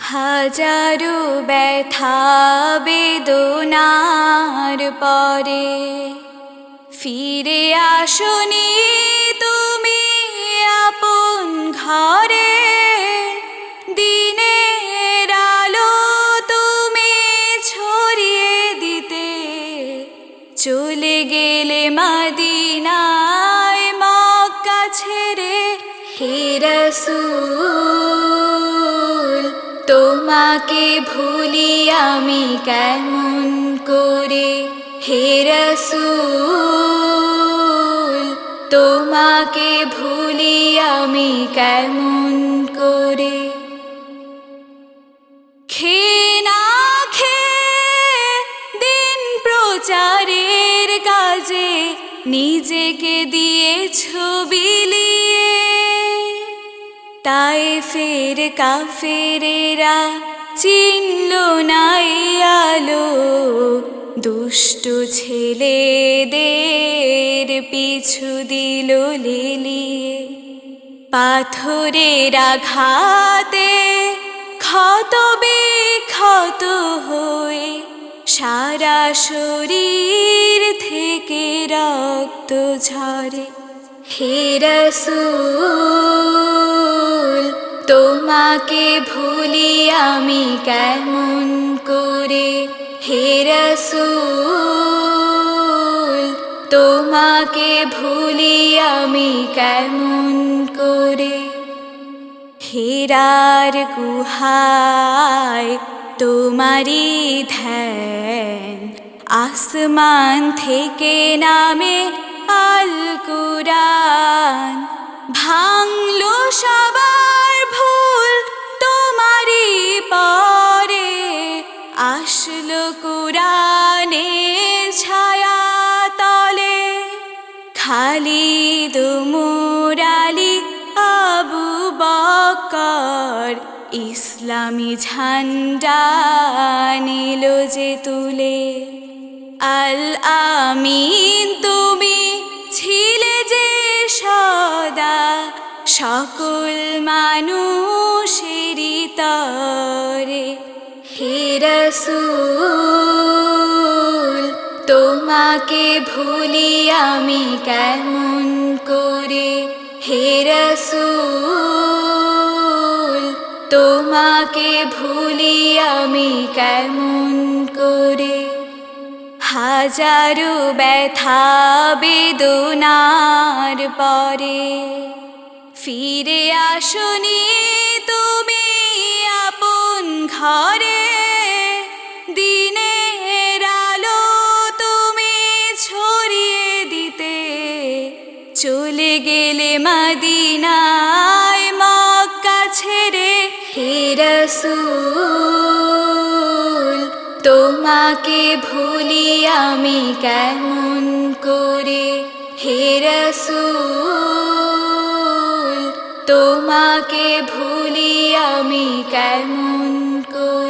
হাজারো ব্যথা বেদনার পরে ফিরে আসনি তুমি আপন ঘরে। দিনের আলো তুমি ছড়িয়ে দিতে চলে গেলে মদিনায় মক্কা ছেড়ে। হে রাসূল তোমাকে ভুলি আমি কেমন করে। হে রাসূল তোমাকে ভুলি আমি কেমন করে। খেয়ে না খেয়ে দিন প্রচারের কাজে নিজেকে দিয়েছ বিলিয়ে। তায়েফের কাফেরেরা চিনল না এই আলো, দুষ্ট ছেলেদের পিছু দিল লেলিয়ে। পাথরের আঘাতে ক্ষত বিক্ষত হয়ে সারা শরীর থেকে রক্ত ঝরে। হে রাসূল তোমাকে ভুলি আমি কেমন করে। হে রাসূল তোমাকে ভুলি আমি কেমন করে। হেরার গুহায় তোমারি ধ্যান, আসমান থেকে নামে আল কুরআন। ভাঙলো সবার ভুল তোমারি পরে, আসলো কুরআনের ছায়া তলে। খালিদ উমর আলী আবু বকর ইসলামী ঝান্ডা নিল যে তুলে। আল আমিন তুমি ছিলে যে সদা সকল মানুষেরই তরে। হে রাসূল তোমাকে ভুলি আমি কেমন করে। হে রাসূল তোমাকে ভুলি আমি কেমন করে। হাজারো ব্যথা বেদনার পরে ফিরে আসনি তুমি আপন ঘরে। দিনের আলো তুমি ছড়িয়ে দিতে চলে গেলে মদিনায় মক্কা ছেড়ে। হে রাসূল তোমাকে ভুলি আমি কেমন করে। হে রাসূল তোমাকে ভুলি আমি কেমন করে।